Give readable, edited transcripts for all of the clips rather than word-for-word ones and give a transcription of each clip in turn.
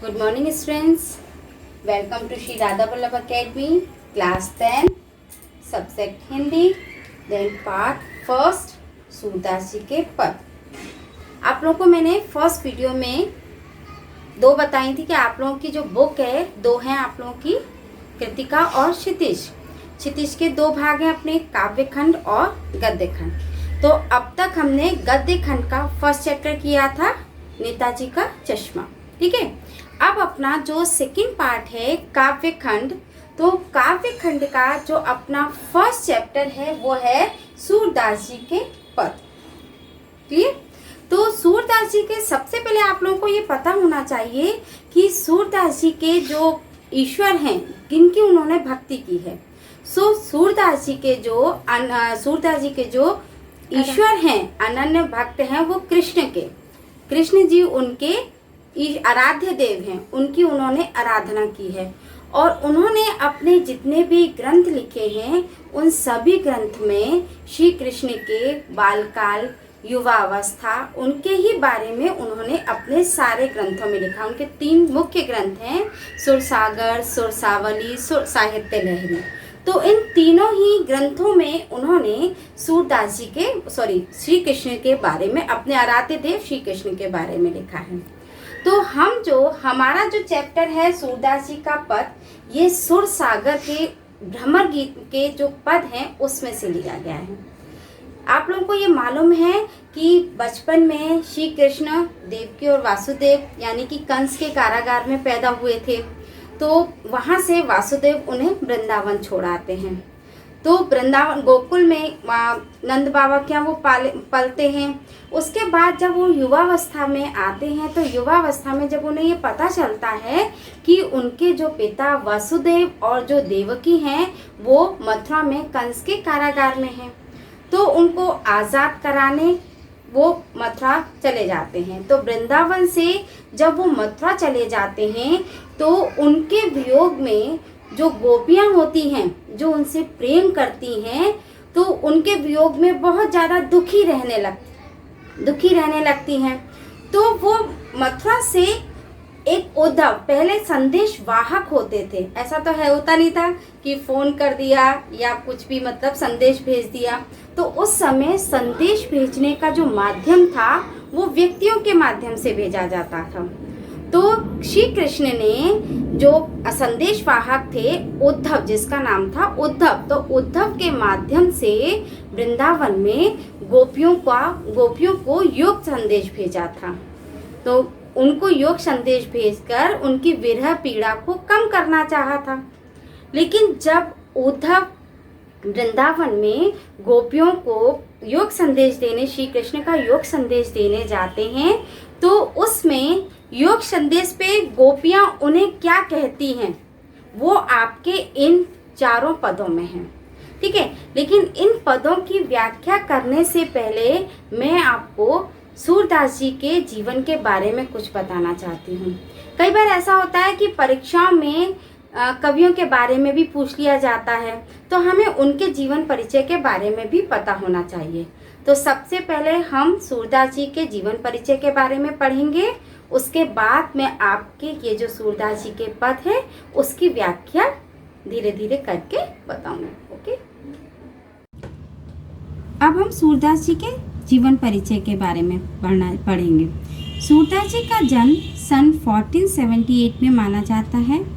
Good morning students. Welcome to Shri Radha Vallabh Academy, class 10, subject Hindi, then part first, Surdas जी के पद। आप लोगों को मैंने फर्स्ट वीडियो में दो बताई थी कि आप लोगों की जो बुक है दो हैं आप लोगों की, कृतिका और क्षितिज। क्षितिज के दो भाग हैं अपने, काव्य खंड और गद्य खंड। तो अब तक हमने गद्य खंड का फर्स्ट चैप्टर किया था, नेताजी का चश्मा। ठीक है, अब अपना जो सेकंड पार्ट है काव्य खंड, तो काव्य खंड का जो अपना फर्स्ट चैप्टर है वो है सूरदास जी के पद। क्लियर? तो सूरदास जी के सबसे पहले आप लोगों को ये पता होना चाहिए कि सूरदास जी के जो ईश्वर हैं किनकी उन्होंने भक्ति की है। सूरदास जी के जो ईश्वर हैं, अनन्य भक्त हैं, वो कृष्ण के, कृष्ण जी उनके आराध्य देव हैं, उनकी उन्होंने आराधना की है। और उन्होंने अपने जितने भी ग्रंथ लिखे हैं उन सभी ग्रंथ में श्री कृष्ण के बालकाल, युवावस्था, उनके ही बारे में उन्होंने अपने सारे ग्रंथों में लिखा। उनके 3 मुख्य ग्रंथ हैं, सुरसागर, सुरसावली, साहित्य लहरी। तो इन तीनों ही ग्रंथों में उन्होंने सूरदास जी के श्री कृष्ण के बारे में, अपने आराध्य देव श्री कृष्ण के बारे में लिखा है। तो हमारा जो चैप्टर है सूरदास जी का पद, ये सुरसागर के भ्रमर गीत के जो पद हैं उसमें से लिया गया है। आप लोगों को ये मालूम है कि बचपन में श्री कृष्ण देवकी और वासुदेव यानी कि कंस के कारागार में पैदा हुए थे। तो वहाँ से वासुदेव उन्हें वृंदावन छोड़ाते हैं। तो वृंदावन गोकुल में नंद बाबा क्या वो पलते हैं। उसके बाद जब वो युवावस्था में आते हैं, तो युवावस्था में जब उन्हें ये पता चलता है कि उनके जो पिता वासुदेव और जो देवकी हैं वो मथुरा में कंस के कारागार में हैं, तो उनको आज़ाद कराने वो मथुरा चले जाते हैं। तो वृंदावन से जब वो मथुरा चले जाते हैं तो उनके वियोग में जो गोपियाँ होती हैं जो उनसे प्रेम करती हैं, तो उनके वियोग में बहुत ज़्यादा दुखी रहने लगती हैं। तो वो मथुरा से एक उद्धव, पहले संदेश वाहक होते थे, ऐसा तो होता नहीं था कि फ़ोन कर दिया या कुछ भी मतलब संदेश भेज दिया। तो उस समय संदेश भेजने का जो माध्यम था वो व्यक्तियों के माध्यम से भेजा जाता था। तो श्री कृष्ण ने जो संदेश वाहक थे उद्धव, जिसका नाम था उद्धव, तो उद्धव के माध्यम से वृंदावन में गोपियों को योग संदेश भेजा था। तो उनको योग संदेश भेजकर उनकी विरह पीड़ा को कम करना चाहा था। लेकिन जब उद्धव वृंदावन में गोपियों को योग संदेश देने, श्री कृष्ण का योग संदेश देने जाते हैं, तो उसमें योग संदेश पे गोपियाँ उन्हें क्या कहती हैं वो आपके इन 4 पदों में है। ठीक है, लेकिन इन पदों की व्याख्या करने से पहले मैं आपको सूरदास जी के जीवन के बारे में कुछ बताना चाहती हूँ। कई बार ऐसा होता है कि परीक्षाओं में कवियों के बारे में भी पूछ लिया जाता है, तो हमें उनके जीवन परिचय के बारे में भी पता होना चाहिए। तो सबसे पहले हम सूरदास जी के जीवन परिचय के बारे में पढ़ेंगे, उसके बाद मैं आपके ये जो सूरदास जी के पद है उसकी व्याख्या धीरे धीरे करके बताऊंगी। ओके, अब हम सूरदास जी के जीवन परिचय के बारे में पढ़ेंगे। सूरदास जी का जन्म सन 1478 में माना जाता है।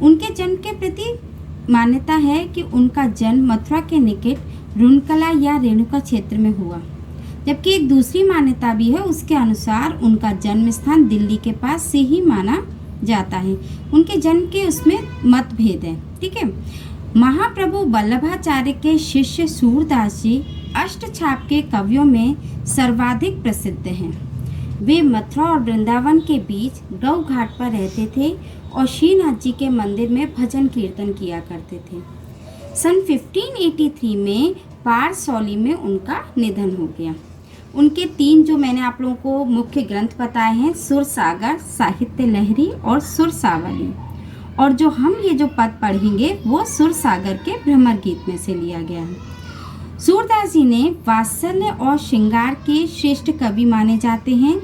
उनके जन्म के प्रति मान्यता है कि उनका जन्म मथुरा के निकट रुनकला या रेणुका क्षेत्र में हुआ, जबकि एक दूसरी मान्यता भी है, उसके अनुसार उनका जन्म स्थान दिल्ली के पास से ही माना जाता है। उनके जन्म के उसमें मतभेद है। ठीक है, महाप्रभु वल्लभाचार्य के शिष्य सूरदास जी अष्टछाप के कवियों में सर्वाधिक प्रसिद्ध हैं। वे मथुरा और वृंदावन के बीच गौ घाट पर रहते थे और श्रीनाथ जी के मंदिर में भजन कीर्तन किया करते थे। सन 1583 में पारसौली में उनका निधन हो गया। उनके 3 जो मैंने आप लोगों को मुख्य ग्रंथ बताए हैं, सुरसागर, साहित्य लहरी और सुरसावली, और जो हम ये जो पद पढ़ेंगे वो सुरसागर के भ्रमर गीत में से लिया गया है। सूरदास जी ने वात्सल्य और श्रृंगार के श्रेष्ठ कवि माने जाते हैं।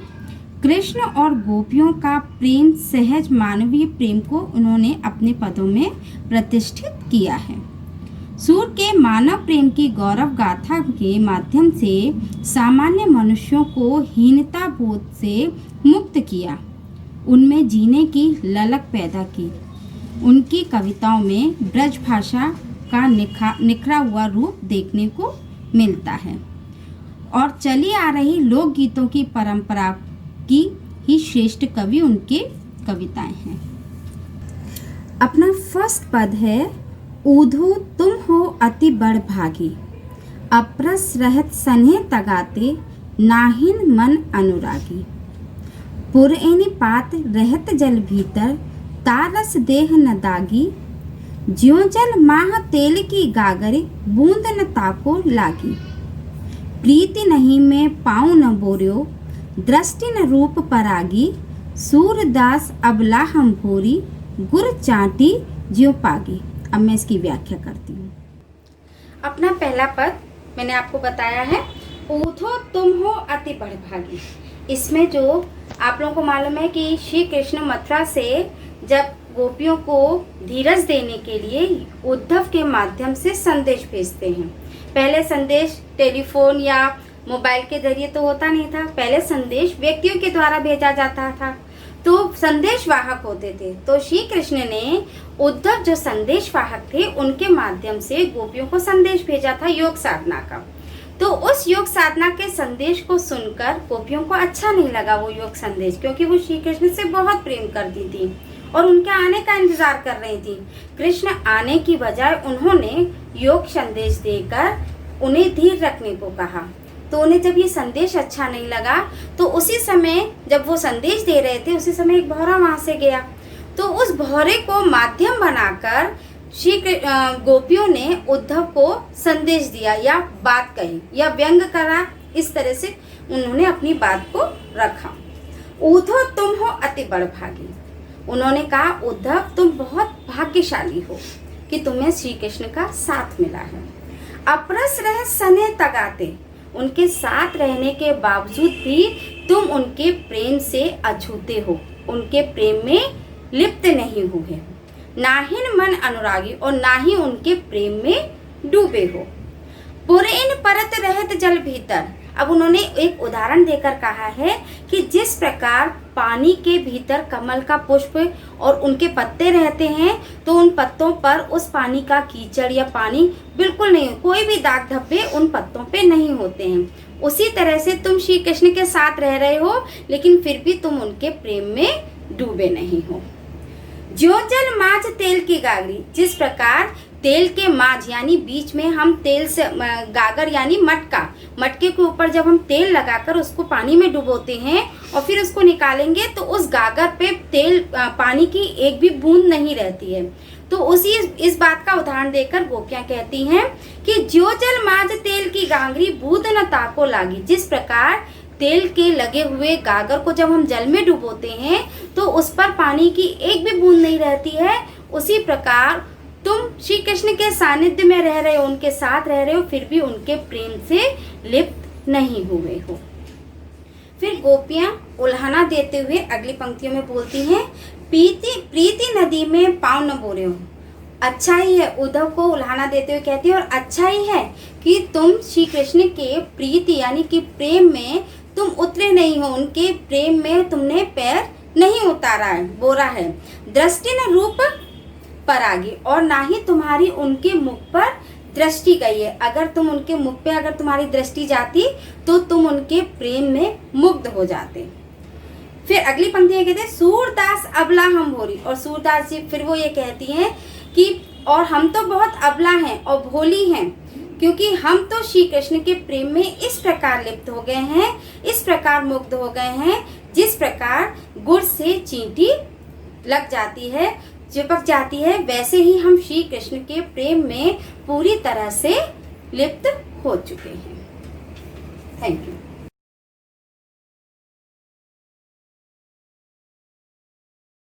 कृष्ण और गोपियों का प्रेम सहज मानवीय प्रेम को उन्होंने अपने पदों में प्रतिष्ठित किया है। सूर के मानव प्रेम की गौरव गाथा के माध्यम से सामान्य मनुष्यों को हीनता बोध से मुक्त किया, उनमें जीने की ललक पैदा की। उनकी कविताओं में ब्रज भाषा का निखरा हुआ रूप देखने को मिलता है और चली आ रही लोकगीतों की परंपरा की ही श्रेष्ठ कवि उनके कविताएं हैं। अपना फर्स्ट पद है, ऊधो तुम हो अति बड़ भागी, अप्रस रहत सने तगाते, नाहिन मन अनुरागी। पुरएनि पात रहत जल भीतर, तारस देह न दागी, ज्यों जल माह तेल की गागरे, बूंद न ताको लागी। प्रीति नहीं में पाऊँ न बोर्यो, दृष्टि न रूप परागी, सूरदास अबला हम भोरी, गुर चाटी ज्यों पागी। अब मैं इसकी व्याख्या करती हूँ। अपना पहला पद मैंने आपको बताया है, ऊधो तुम हो अति बड़भागी। इसमें जो आप लोगों को मालूम है कि श्री कृष्ण मथुरा से जब गोपियों को धीरज देने के लिए उद्धव के माध्यम से संदेश भेजते हैं। पहले संदेश टेलीफोन या मोबाइल के जरिए तो होता नहीं था, पहले संदेश व्यक्तियों के द्वारा भेजा जाता था, तो संदेश वाहक होते थे। तो श्री कृष्ण ने उद्धव जो संदेश वाहक थे उनके माध्यम से गोपियों को संदेश भेजा था योग साधना का। तो उस योग साधना के संदेश को सुनकर गोपियों को अच्छा नहीं लगा वो योग संदेश, क्योंकि वो श्री कृष्ण से बहुत प्रेम करती थी और उनके आने का इंतजार कर रही थी। कृष्ण आने की बजाय उन्होंने योग संदेश देकर उन्हें धीर रखने को कहा। तो उन्हें जब ये संदेश अच्छा नहीं लगा, तो उसी समय जब वो संदेश दे रहे थे उसी समय एक भौरा वहां से गया। तो उस भौरे को माध्यम बनाकर श्री गोपियों ने उद्धव को संदेश दिया या बात कही या व्यंग करा। इस तरह से उन्होंने अपनी बात को रखा। ऊधो तुम हो अति बड़भागी। उन्होंने कहा, उद्धव तुम बहुत भाग्यशाली हो कि तुम्हें श्री कृष्ण का साथ मिला है। अपरस रह सने तगाते, उनके साथ रहने के बावजूद भी तुम उनके प्रेम से अछूते हो, उनके प्रेम में लिप्त नहीं हुए। नाहिन मन अनुरागी, और ना ही उनके प्रेम में डूबे हो। पुरएन परत रहत जल भीतर। अब उन्होंने एक उदाहरण देकर कहा है कि जिस प्रकार पानी के भीतर कमल का पुष्प और उनके पत्ते रहते हैं, तो उन पत्तों पर उस पानी का कीचड़ या पानी बिल्कुल नहीं, कोई भी दाग धब्बे उन पत्तों पे नहीं होते हैं। उसी तरह से तुम श्री कृष्ण के साथ रह रहे हो, लेकिन फिर भी तुम उनके प्रेम में डूबे नहीं हो। ज्यों जल माझ तेल की गागरी। जिस प्रकार तेल के माझ यानी बीच में हम तेल से गागर यानी मटके के ऊपर जब हम तेल लगाकर उसको पानी में डुबोते हैं और फिर उसको निकालेंगे, तो उस गागर पे तेल पानी की एक भी बूंद नहीं रहती है। तो उसी इस बात का उदाहरण देकर गोपियां कहती हैं कि ज्यों जल माझ तेल की गागरी, बूंद न ताको लागी। जिस प्रकार तेल के लगे हुए गागर को जब हम जल में डुबोते हैं तो उस पर पानी की एक भी बूंद नहीं रहती है, उसी प्रकार तुम श्री कृष्ण के सानिध्य में रह रहे हो, उनके साथ रह रहे हो, फिर भी उनके प्रेम से लिप्त नहीं हुए हो। फिर गोपियां उल्हाना देते हुए अगली पंक्तियों में बोलती हैं, प्रीति नदी में पाँव न बोरे हो। अच्छा ही है, उद्धव को उल्हाना देते हुए कहती है, और अच्छा ही है कि तुम श्री कृष्ण के प्रीति यानी कि प्रेम में तुम उतरे नहीं हो, उनके प्रेम में तुमने पैर नहीं उतारा है, बोरा है। दृष्टि न रूप परागी, और ना ही तुम्हारी उनके मुख पर दृष्टि गई है। अगर तुम उनके मुख पे अगर तुम्हारी दृष्टि जाती तो तुम उनके प्रेम में मुग्ध हो जाते। फिर अगली पंक्ति कहते हैं, सूरदास अबला हम भोरी। और सूरदास जी फिर वो ये कहती हैं कि और हम तो बहुत अबला हैं और भोली हैं, क्योंकि हम तो श्री कृष्ण के प्रेम में इस प्रकार लिप्त हो गए हैं, इस प्रकार मुग्ध हो गए हैं, जिस प्रकार गुड़ से चींटी लग जाती है, चिपक जाती है, वैसे ही हम श्री कृष्ण के प्रेम में पूरी तरह से लिप्त हो चुके हैं। Thank you.